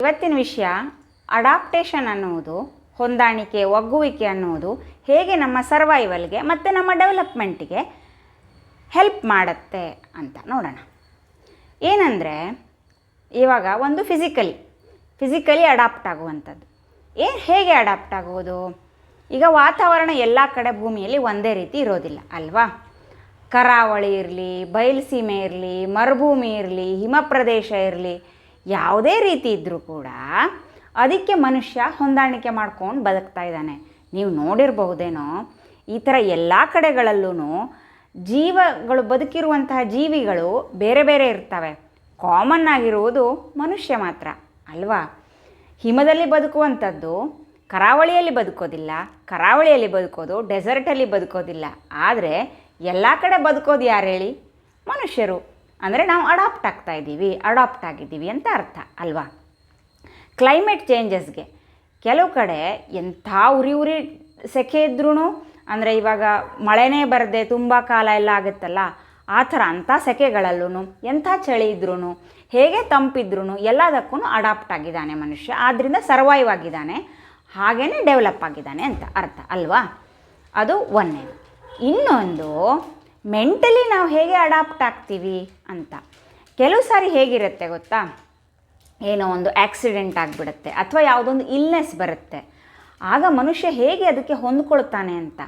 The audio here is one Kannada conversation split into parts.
ಇವತ್ತಿನ ವಿಷಯ ಅಡಾಪ್ಟೇಷನ್ ಅನ್ನುವುದು, ಹೊಂದಾಣಿಕೆ, ಒಗ್ಗುವಿಕೆ ಅನ್ನುವುದು ಹೇಗೆ ನಮ್ಮ ಸರ್ವೈವಲ್ಗೆ ಮತ್ತು ನಮ್ಮ ಡೆವಲಪ್ಮೆಂಟಿಗೆ ಹೆಲ್ಪ್ ಮಾಡುತ್ತೆ ಅಂತ ನೋಡೋಣ. ಏನಂದರೆ ಇವಾಗ ಒಂದು ಫಿಸಿಕಲಿ ಅಡಾಪ್ಟ್ ಆಗುವಂಥದ್ದು. ಹೇಗೆ ಅಡಾಪ್ಟ್ ಆಗುವುದು? ಈಗ ವಾತಾವರಣ ಎಲ್ಲ ಕಡೆ ಭೂಮಿಯಲ್ಲಿ ಒಂದೇ ರೀತಿ ಇರೋದಿಲ್ಲ ಅಲ್ವಾ? ಕರಾವಳಿ ಇರಲಿ, ಬಯಲುಸೀಮೆ ಇರಲಿ, ಮರುಭೂಮಿ ಇರಲಿ, ಹಿಮ ಪ್ರದೇಶ ಇರಲಿ, ಯಾವುದೇ ರೀತಿ ಇದ್ದರೂ ಕೂಡ ಅದಕ್ಕೆ ಮನುಷ್ಯ ಹೊಂದಾಣಿಕೆ ಮಾಡ್ಕೊಂಡು ಬದುಕ್ತಾ ಇದ್ದಾನೆ. ನೀವು ನೋಡಿರಬಹುದೇನೋ, ಈ ಥರ ಎಲ್ಲ ಕಡೆಗಳಲ್ಲೂ ಜೀವಗಳು, ಬದುಕಿರುವಂತಹ ಜೀವಿಗಳು ಬೇರೆ ಬೇರೆ ಇರ್ತವೆ. ಕಾಮನ್ ಆಗಿರುವುದು ಮನುಷ್ಯ ಮಾತ್ರ ಅಲ್ವಾ? ಹಿಮದಲ್ಲಿ ಬದುಕುವಂಥದ್ದು ಕರಾವಳಿಯಲ್ಲಿ ಬದುಕೋದಿಲ್ಲ, ಕರಾವಳಿಯಲ್ಲಿ ಬದುಕೋದು ಡೆಸರ್ಟಲ್ಲಿ ಬದುಕೋದಿಲ್ಲ. ಆದರೆ ಎಲ್ಲ ಕಡೆ ಬದುಕೋದು ಯಾರು ಹೇಳಿ? ಮನುಷ್ಯರು. ಅಂದರೆ ನಾವು ಅಡಾಪ್ಟ್ ಆಗಿದ್ದೀವಿ ಅಂತ ಅರ್ಥ ಅಲ್ವಾ? ಕ್ಲೈಮೇಟ್ ಚೇಂಜಸ್ಗೆ ಕೆಲವು ಕಡೆ ಎಂಥ ಉರಿ ಸೆಕೆ ಇದ್ರೂ, ಅಂದರೆ ಇವಾಗ ಮಳೆನೇ ಬರದೆ ತುಂಬ ಕಾಲ ಎಲ್ಲ ಆಗುತ್ತಲ್ಲ, ಆ ಥರ ಅಂಥ ಸೆಕೆಗಳಲ್ಲೂ, ಎಂಥ ಚಳಿ ಇದ್ರೂ, ಹೇಗೆ ತಂಪಿದ್ರೂ ಎಲ್ಲದಕ್ಕೂ ಅಡಾಪ್ಟ್ ಆಗಿದ್ದಾನೆ ಮನುಷ್ಯ. ಆದ್ದರಿಂದ ಸರ್ವೈವ್ ಆಗಿದ್ದಾನೆ, ಹಾಗೇ ಡೆವಲಪ್ ಆಗಿದ್ದಾನೆ ಅಂತ ಅರ್ಥ ಅಲ್ವಾ? ಅದು ಒಂದೇನು. ಇನ್ನೊಂದು, ಮೆಂಟಲಿ ನಾವು ಹೇಗೆ ಅಡಾಪ್ಟ್ ಆಗ್ತೀವಿ ಅಂತ. ಕೆಲವು ಸಾರಿ ಹೇಗಿರುತ್ತೆ ಗೊತ್ತಾ? ಏನೋ ಒಂದು ಆಕ್ಸಿಡೆಂಟ್ ಆಗಿಬಿಡುತ್ತೆ ಅಥವಾ ಯಾವುದೊಂದು ಇಲ್ನೆಸ್ ಬರುತ್ತೆ. ಆಗ ಮನುಷ್ಯ ಹೇಗೆ ಅದಕ್ಕೆ ಹೊಂದ್ಕೊಳ್ತಾನೆ ಅಂತ.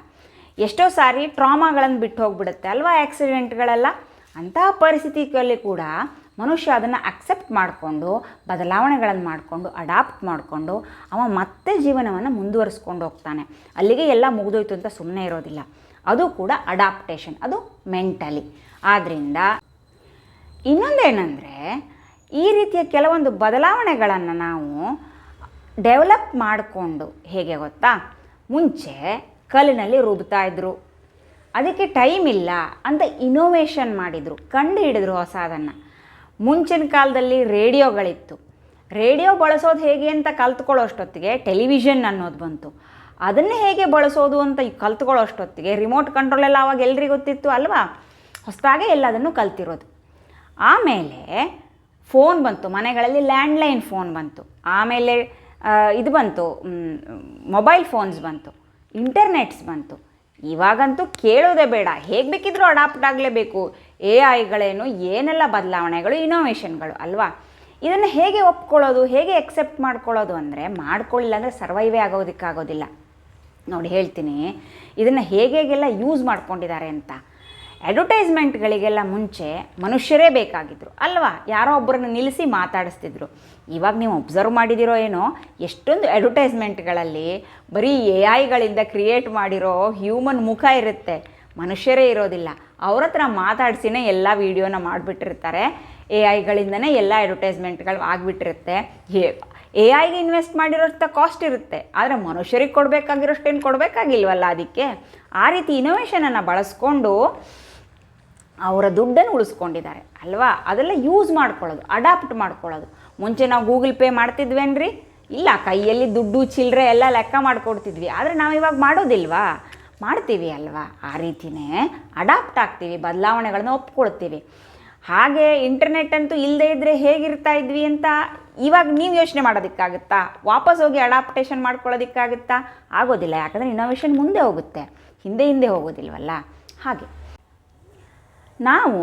ಎಷ್ಟೋ ಸಾರಿ ಟ್ರಾಮಾಗಳನ್ನು ಬಿಟ್ಟು ಹೋಗಿಬಿಡುತ್ತೆ ಅಲ್ವಾ ಆಕ್ಸಿಡೆಂಟ್ಗಳೆಲ್ಲ. ಅಂತಹ ಪರಿಸ್ಥಿತಿಯಲ್ಲಿ ಕೂಡ ಮನುಷ್ಯ ಅದನ್ನು ಅಕ್ಸೆಪ್ಟ್ ಮಾಡಿಕೊಂಡು, ಬದಲಾವಣೆಗಳನ್ನು ಮಾಡಿಕೊಂಡು, ಅಡಾಪ್ಟ್ ಮಾಡಿಕೊಂಡು ಅವ ಮತ್ತೆ ಜೀವನವನ್ನು ಮುಂದುವರಿಸ್ಕೊಂಡು ಹೋಗ್ತಾನೆ. ಅಲ್ಲಿಗೆ ಎಲ್ಲ ಮುಗಿದೋಯ್ತು ಅಂತ ಸುಮ್ಮನೆ ಇರೋದಿಲ್ಲ. ಅದು ಕೂಡ ಅಡಾಪ್ಟೇಷನ್, ಅದು ಮೆಂಟಲಿ. ಆದ್ದರಿಂದ ಇನ್ನೊಂದೇನೆಂದರೆ, ಈ ರೀತಿಯ ಕೆಲವೊಂದು ಬದಲಾವಣೆಗಳನ್ನು ನಾವು ಡೆವಲಪ್ ಮಾಡಿಕೊಂಡು ಹೇಗೆ ಗೊತ್ತಾ? ಮುಂಚೆ ಕಲ್ಲಿನಲ್ಲಿ ರುಬ್ತಾಯಿದ್ರು, ಅದಕ್ಕೆ ಟೈಮ್ ಇಲ್ಲ ಅಂತ ಇನೋವೇಷನ್ ಮಾಡಿದರು, ಕಂಡು ಹಿಡಿದ್ರು ಹೊಸದನ್ನು. ಮುಂಚಿನ ಕಾಲದಲ್ಲಿ ರೇಡಿಯೋಗಳಿತ್ತು. ರೇಡಿಯೋ ಬಳಸೋದು ಹೇಗೆ ಅಂತ ಕಲ್ತ್ಕೊಳ್ಳೋಷ್ಟೊತ್ತಿಗೆ ಟೆಲಿವಿಷನ್ ಅನ್ನೋದು ಬಂತು. ಅದನ್ನೇ ಹೇಗೆ ಬಳಸೋದು ಅಂತ ಕಲ್ತ್ಕೊಳ್ಳೋಷ್ಟೊತ್ತಿಗೆ ರಿಮೋಟ್ ಕಂಟ್ರೋಲ್ ಎಲ್ಲ ಆವಾಗ ಎಲ್ರಿಗೂ ಗೊತ್ತಿತ್ತು ಅಲ್ವಾ? ಹೊಸದಾಗೆ ಎಲ್ಲದನ್ನು ಕಲ್ತಿರೋದು. ಆಮೇಲೆ ಫೋನ್ ಬಂತು, ಮನೆಗಳಲ್ಲಿ ಲ್ಯಾಂಡ್ಲೈನ್ ಫೋನ್ ಬಂತು. ಆಮೇಲೆ ಇದು ಬಂತು, ಮೊಬೈಲ್ ಫೋನ್ಸ್ ಬಂತು, ಇಂಟರ್ನೆಟ್ಸ್ ಬಂತು. ಇವಾಗಂತೂ ಕೇಳೋದೇ ಬೇಡ, ಹೇಗೆ ಬೇಕಿದ್ರೂ ಅಡಾಪ್ಟ್ ಆಗಲೇಬೇಕು. AI ಏನೆಲ್ಲ ಬದಲಾವಣೆಗಳು, ಇನೋವೇಷನ್ಗಳು ಅಲ್ವಾ? ಇದನ್ನು ಹೇಗೆ ಒಪ್ಕೊಳ್ಳೋದು, ಹೇಗೆ ಎಕ್ಸೆಪ್ಟ್ ಮಾಡ್ಕೊಳ್ಳೋದು ಅಂದರೆ, ಮಾಡ್ಕೊಳ್ಳಿಲ್ಲ ಅಂದರೆ ಸರ್ವೈವೇ ಆಗೋದಕ್ಕಾಗೋದಿಲ್ಲ. ನೋಡಿ ಹೇಳ್ತೀನಿ, ಇದನ್ನು ಹೇಗೆಲ್ಲ ಯೂಸ್ ಮಾಡ್ಕೊಂಡಿದ್ದಾರೆ ಅಂತ. ಅಡ್ವರ್ಟೈಸ್ಮೆಂಟ್ಗಳಿಗೆಲ್ಲ ಮುಂಚೆ ಮನುಷ್ಯರೇ ಬೇಕಾಗಿದ್ದರು ಅಲ್ವಾ? ಯಾರೋ ಒಬ್ಬರನ್ನು ನಿಲ್ಲಿಸಿ ಮಾತಾಡಿಸ್ತಿದ್ರು. ಇವಾಗ ನೀವು ಒಬ್ಸರ್ವ್ ಮಾಡಿದಿರೋ ಏನೋ, ಎಷ್ಟೊಂದು ಅಡ್ವರ್ಟೈಸ್ಮೆಂಟ್ಗಳಲ್ಲಿ ಬರೀ AI ಕ್ರಿಯೇಟ್ ಮಾಡಿರೋ ಹ್ಯೂಮನ್ ಮುಖ ಇರುತ್ತೆ, ಮನುಷ್ಯರೇ ಇರೋದಿಲ್ಲ. ಅವ್ರ ಹತ್ರ ಮಾತಾಡಿಸಿನೇ ಎಲ್ಲ ವೀಡಿಯೋನ ಮಾಡಿಬಿಟ್ಟಿರ್ತಾರೆ. AI ಎಲ್ಲ ಅಡ್ವರ್ಟೈಸ್ಮೆಂಟ್ಗಳು ಆಗಿಬಿಟ್ಟಿರುತ್ತೆ. AI ಇನ್ವೆಸ್ಟ್ ಮಾಡಿರೋಷ್ಟು ಕಾಸ್ಟ್ ಇರುತ್ತೆ, ಆದರೆ ಮನುಷ್ಯರಿಗೆ ಕೊಡಬೇಕಾಗಿರೋಷ್ಟೇನು ಕೊಡಬೇಕಾಗಿಲ್ವಲ್ಲ ಅದಕ್ಕೆ. ಆ ರೀತಿ ಇನೋವೇಷನನ್ನು ಬಳಸ್ಕೊಂಡು ಅವರ ದುಡ್ಡನ್ನು ಉಳಿಸ್ಕೊಂಡಿದ್ದಾರೆ ಅಲ್ವಾ? ಅದೆಲ್ಲ ಯೂಸ್ ಮಾಡ್ಕೊಳ್ಳೋದು, ಅಡಾಪ್ಟ್ ಮಾಡ್ಕೊಳ್ಳೋದು. ಮುಂಚೆ ನಾವು ಗೂಗಲ್ ಪೇ ಮಾಡ್ತಿದ್ವೇನ್ರಿ? ಇಲ್ಲ, ಕೈಯಲ್ಲಿ ದುಡ್ಡು ಚಿಲ್ಲರೆ ಎಲ್ಲ ಲೆಕ್ಕ ಮಾಡಿಕೊಡ್ತಿದ್ವಿ. ಆದರೆ ನಾವು ಇವಾಗ ಮಾಡೋದಿಲ್ವಾ? ಮಾಡ್ತೀವಿ ಅಲ್ವಾ? ಆ ರೀತಿಯೇ ಅಡಾಪ್ಟ್ ಆಗ್ತೀವಿ, ಬದಲಾವಣೆಗಳನ್ನ ಒಪ್ಕೊಳ್ತೀವಿ. ಹಾಗೆ ಇಂಟರ್ನೆಟ್ ಅಂತೂ ಇಲ್ಲದೇ ಇದ್ದರೆ ಹೇಗಿರ್ತಾ ಇದ್ವಿ ಅಂತ ಇವಾಗ ನೀವು ಯೋಚನೆ ಮಾಡೋದಕ್ಕಾಗುತ್ತಾ? ವಾಪಸ್ ಹೋಗಿ ಅಡಾಪ್ಟೇಷನ್ ಮಾಡ್ಕೊಳ್ಳೋದಕ್ಕಾಗುತ್ತಾ? ಆಗೋದಿಲ್ಲ. ಯಾಕಂದರೆ ಇನೋವೇಷನ್ ಮುಂದೆ ಹೋಗುತ್ತೆ, ಹಿಂದೆ ಹೋಗೋದಿಲ್ವಲ್ಲ. ಹಾಗೆ ನಾವು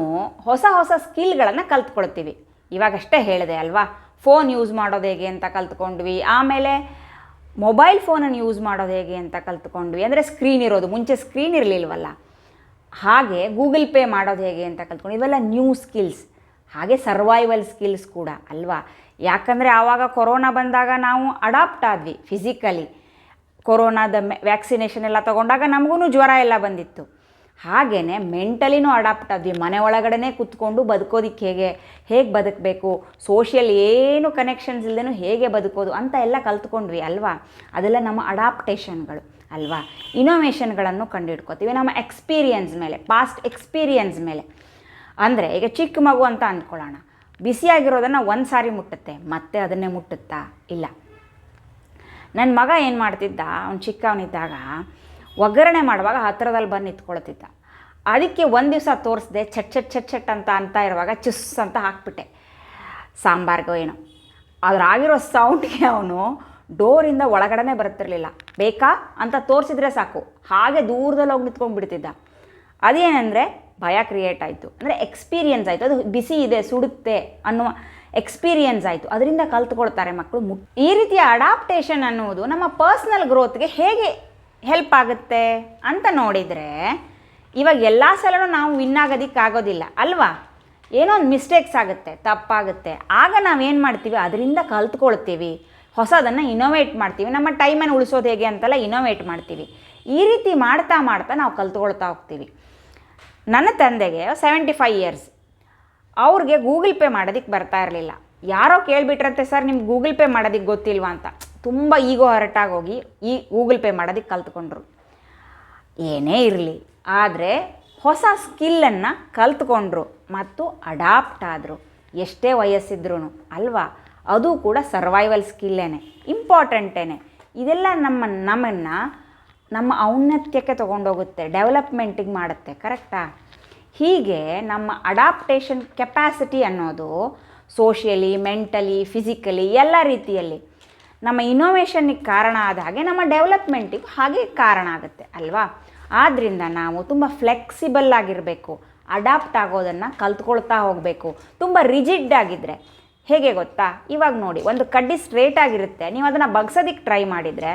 ಹೊಸ ಸ್ಕಿಲ್ಗಳನ್ನು ಕಲ್ತ್ಕೊಳ್ತೀವಿ. ಇವಾಗಷ್ಟೇ ಹೇಳಿದೆ ಅಲ್ವಾ, ಫೋನ್ ಯೂಸ್ ಮಾಡೋದು ಹೇಗೆ ಅಂತ ಕಲ್ತ್ಕೊಂಡ್ವಿ. ಆಮೇಲೆ ಮೊಬೈಲ್ ಫೋನನ್ನು ಯೂಸ್ ಮಾಡೋದು ಹೇಗೆ ಅಂತ ಕಲ್ತ್ಕೊಂಡ್ವಿ. ಅಂದರೆ ಸ್ಕ್ರೀನ್ ಇರೋದು, ಮುಂಚೆ ಸ್ಕ್ರೀನ್ ಇರಲಿಲ್ವಲ್ಲ. ಹಾಗೆ ಗೂಗಲ್ ಪೇ ಮಾಡೋದು ಹೇಗೆ ಅಂತ ಕಲ್ತ್ಕೊಂಡು, ಇವೆಲ್ಲ ನ್ಯೂ ಸ್ಕಿಲ್ಸ್. ಹಾಗೆ ಸರ್ವೈವಲ್ ಸ್ಕಿಲ್ಸ್ ಕೂಡ ಅಲ್ವಾ? ಯಾಕಂದರೆ ಆವಾಗ ಕೊರೋನಾ ಬಂದಾಗ ನಾವು ಅಡಾಪ್ಟ್ ಆದ್ವಿ ಫಿಸಿಕಲಿ. ಕೊರೋನಾದ ವ್ಯಾಕ್ಸಿನೇಷನ್ ಎಲ್ಲ ತೊಗೊಂಡಾಗ ನಮಗೂ ಜ್ವರ ಎಲ್ಲ ಬಂದಿತ್ತು. ಹಾಗೆಯೇ ಮೆಂಟಲಿನೂ ಅಡಾಪ್ಟ್ ಆದ್ವಿ. ಮನೆ ಒಳಗಡೆ ಕೂತ್ಕೊಂಡು ಬದುಕೋದಕ್ಕೆ ಹೇಗೆ ಬದುಕಬೇಕು, ಸೋಷಿಯಲ್ ಏನು ಕನೆಕ್ಷನ್ಸ್ ಇಲ್ಲದೇನೂ ಹೇಗೆ ಬದುಕೋದು ಅಂತ ಎಲ್ಲ ಕಲ್ತ್ಕೊಂಡ್ವಿ ಅಲ್ವಾ? ಅದೆಲ್ಲ ನಮ್ಮ ಅಡಾಪ್ಟೇಷನ್ಗಳು ಅಲ್ವಾ? ಇನೋವೇಷನ್ಗಳನ್ನು ಕಂಡುಹಿಡ್ಕೋತೀವಿ ನಮ್ಮ ಎಕ್ಸ್ಪೀರಿಯನ್ಸ್ ಮೇಲೆ, ಪಾಸ್ಟ್ ಎಕ್ಸ್ಪೀರಿಯನ್ಸ್ ಮೇಲೆ. ಅಂದರೆ ಈಗ ಚಿಕ್ಕ ಮಗು ಅಂತ ಅಂದ್ಕೊಳ್ಳೋಣ, ಬಿಸಿಯಾಗಿರೋದನ್ನು ಒಂದು ಸಾರಿ ಮುಟ್ಟುತ್ತೆ, ಮತ್ತೆ ಅದನ್ನೇ ಮುಟ್ಟುತ್ತಾ? ಇಲ್ಲ. ನನ್ನ ಮಗ ಏನು ಮಾಡ್ತಿದ್ದ, ಅವ್ನು ಚಿಕ್ಕವನಿದ್ದಾಗ ಒಗ್ಗರಣೆ ಮಾಡುವಾಗ ಹತ್ತಿರದಲ್ಲಿ ಬಂದು ನಿಂತ್ಕೊಳ್ತಿದ್ದ. ಅದಕ್ಕೆ ಒಂದು ದಿವಸ ತೋರಿಸ್ದೆ, ಚಟ್ ಅಂತ ಇರುವಾಗ ಚುಸ್ ಅಂತ ಹಾಕ್ಬಿಟ್ಟೆ ಸಾಂಬಾರ್ಗೋ ಏನೋ. ಅದರಾಗಿರೋ ಸೌಂಡ್ಗೆ ಅವನು ಡೋರಿಂದ ಒಳಗಡೆ ಬರ್ತಿರ್ಲಿಲ್ಲ. ಬೇಕಾ ಅಂತ ತೋರಿಸಿದ್ರೆ ಸಾಕು, ಹಾಗೆ ದೂರದಲ್ಲಿ ಹೋಗಿ ನಿಂತ್ಕೊಂಡು ಬಿಡ್ತಿದ್ದ. ಅದೇನೆಂದರೆ ಭಯ ಕ್ರಿಯೇಟ್ ಆಯಿತು, ಅಂದರೆ ಎಕ್ಸ್ಪೀರಿಯನ್ಸ್ ಆಯಿತು. ಅದು ಬಿಸಿ ಇದೆ, ಸುಡುತ್ತೆ ಅನ್ನುವ ಎಕ್ಸ್ಪೀರಿಯನ್ಸ್ ಆಯಿತು. ಅದರಿಂದ ಕಲ್ತ್ಕೊಳ್ತಾರೆ ಮಕ್ಕಳು. ಈ ರೀತಿಯ ಅಡಾಪ್ಟೇಷನ್ ಅನ್ನುವುದು ನಮ್ಮ ಪರ್ಸ್ನಲ್ ಗ್ರೋತ್ಗೆ ಹೇಗೆ ಹೆಲ್ಪ್ ಆಗುತ್ತೆ ಅಂತ ನೋಡಿದರೆ, ಇವಾಗ ಎಲ್ಲ ಸಲನೂ ನಾವು ವಿನ್ ಆಗೋದಕ್ಕಾಗೋದಿಲ್ಲ ಅಲ್ವಾ? ಏನೋ ಒಂದು ಮಿಸ್ಟೇಕ್ಸ್ ಆಗುತ್ತೆ, ತಪ್ಪಾಗುತ್ತೆ. ಆಗ ನಾವೇನು ಮಾಡ್ತೀವಿ, ಅದರಿಂದ ಕಲ್ತ್ಕೊಳ್ತೀವಿ, ಹೊಸದನ್ನು ಇನೋವೇಟ್ ಮಾಡ್ತೀವಿ. ನಮ್ಮ ಟೈಮನ್ನು ಉಳಿಸೋದು ಹೇಗೆ ಅಂತೆಲ್ಲ ಇನೋವೇಟ್ ಮಾಡ್ತೀವಿ. ಈ ರೀತಿ ಮಾಡ್ತಾ ಮಾಡ್ತಾ ನಾವು ಕಲ್ತ್ಕೊಳ್ತಾ ಹೋಗ್ತೀವಿ. ನನ್ನ ತಂದೆಗೆ 75 ಇಯರ್ಸ್, ಅವ್ರಿಗೆ ಗೂಗಲ್ ಪೇ ಮಾಡೋದಕ್ಕೆ ಬರ್ತಾ ಇರಲಿಲ್ಲ. ಯಾರೋ ಕೇಳಿಬಿಟ್ರಂತೆ, ಸರ್ ನಿಮ್ಗೆ ಗೂಗಲ್ ಪೇ ಮಾಡೋದಕ್ಕೆ ಗೊತ್ತಿಲ್ವಾ ಅಂತ. ತುಂಬ ಈಗೋ ಹರಟಾಗೋಗಿ ಈ ಗೂಗಲ್ ಪೇ ಮಾಡೋದಕ್ಕೆ ಕಲ್ತ್ಕೊಂಡ್ರು. ಏನೇ ಇರಲಿ, ಆದರೆ ಹೊಸ ಸ್ಕಿಲ್ಲನ್ನು ಕಲ್ತ್ಕೊಂಡ್ರು ಮತ್ತು ಅಡಾಪ್ಟ್ ಆದರು. ಎಷ್ಟೇ ವಯಸ್ಸಿದ್ರೂ ಅಲ್ವಾ? ಅದು ಕೂಡ ಸರ್ವೈವಲ್ ಸ್ಕಿಲ್ಲೇನೆ, ಇಂಪಾರ್ಟೆಂಟೇನೆ. ಇದೆಲ್ಲ ನಮ್ಮನ್ನು ನಮ್ಮ ಔನ್ನತ್ಯಕ್ಕೆ ತೊಗೊಂಡೋಗುತ್ತೆ, ಡೆವಲಪ್ಮೆಂಟಿಗೆ ಮಾಡುತ್ತೆ. ಕರೆಕ್ಟಾ? ಹೀಗೆ ನಮ್ಮ ಅಡಾಪ್ಟೇಷನ್ ಕೆಪ್ಯಾಸಿಟಿ ಅನ್ನೋದು ಸೋಷಿಯಲಿ, ಮೆಂಟಲಿ, ಫಿಸಿಕಲಿ ಎಲ್ಲ ರೀತಿಯಲ್ಲಿ ನಮ್ಮ ಇನೋವೇಷನ್ನಿಗೆ ಕಾರಣ ಆದ ಹಾಗೆ ನಮ್ಮ ಡೆವಲಪ್ಮೆಂಟಿಗೆ ಹಾಗೆ ಕಾರಣ ಆಗುತ್ತೆ ಅಲ್ವಾ? ಆದ್ದರಿಂದ ನಾವು ತುಂಬ ಫ್ಲೆಕ್ಸಿಬಲ್ ಆಗಿರಬೇಕು, ಅಡಾಪ್ಟ್ ಆಗೋದನ್ನು ಕಲ್ತ್ಕೊಳ್ತಾ ಹೋಗಬೇಕು. ತುಂಬ ರಿಜಿಡ್ ಆಗಿದ್ದರೆ ಹೇಗೆ ಗೊತ್ತಾ? ಇವಾಗ ನೋಡಿ, ಒಂದು ಕಡ್ಡಿ ಸ್ಟ್ರೇಟ್ ಆಗಿರುತ್ತೆ, ನೀವು ಅದನ್ನು ಬಗ್ಸೋದಕ್ಕೆ ಟ್ರೈ ಮಾಡಿದರೆ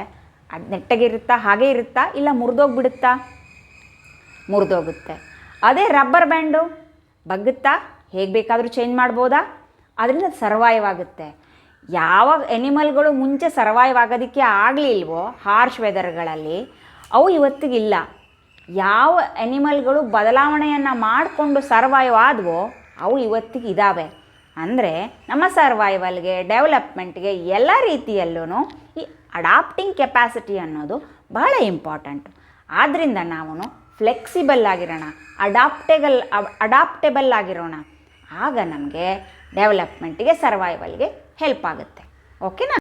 ಅದು ನೆಟ್ಟಗಿರುತ್ತಾ, ಹಾಗೇ ಇರುತ್ತಾ, ಇಲ್ಲ ಮುರಿದೋಗ್ಬಿಡುತ್ತಾ? ಮುರಿದೋಗುತ್ತೆ. ಅದೇ ರಬ್ಬರ್ ಬ್ಯಾಂಡು ಬಗ್ಗುತ್ತಾ, ಹೇಗೆ ಬೇಕಾದರೂ ಚೇಂಜ್ ಮಾಡ್ಬೋದಾ? ಅದರಿಂದ ಸರ್ವೈವ್ ಆಗುತ್ತೆ. ಯಾವ ಎನಿಮಲ್ಗಳು ಮುಂಚೆ ಸರ್ವೈವ್ ಆಗೋದಕ್ಕೆ ಆಗಲಿಲ್ವೋ ಹಾರ್ಶ್ ವೆದರ್ಗಳಲ್ಲಿ, ಅವು ಇವತ್ತಿಗಿಲ್ಲ. ಯಾವ ಎನಿಮಲ್ಗಳು ಬದಲಾವಣೆಯನ್ನು ಮಾಡಿಕೊಂಡು ಸರ್ವೈವ್ ಆದವೋ ಅವು ಇವತ್ತಿಗೆ ಇದ್ದಾವೆ. ಅಂದರೆ ನಮ್ಮ ಸರ್ವೈವಲ್ಗೆ, ಡೆವಲಪ್ಮೆಂಟ್ಗೆ ಎಲ್ಲ ರೀತಿಯಲ್ಲೂ ಈ ಅಡಾಪ್ಟಿಂಗ್ ಕೆಪ್ಯಾಸಿಟಿ ಅನ್ನೋದು ಬಹಳ ಇಂಪಾರ್ಟೆಂಟು. ಆದ್ದರಿಂದ ನಾವು ಫ್ಲೆಕ್ಸಿಬಲ್ ಆಗಿರೋಣ, ಅಡಾಪ್ಟೇಬಲ್ ಆಗಿರೋಣ. ಆಗ ನಮಗೆ ಡೆವಲಪ್ಮೆಂಟಿಗೆ, ಸರ್ವೈವಲ್ಗೆ ಹೆಲ್ಪ್ ಆಗುತ್ತೆ. ಓಕೆನಾ?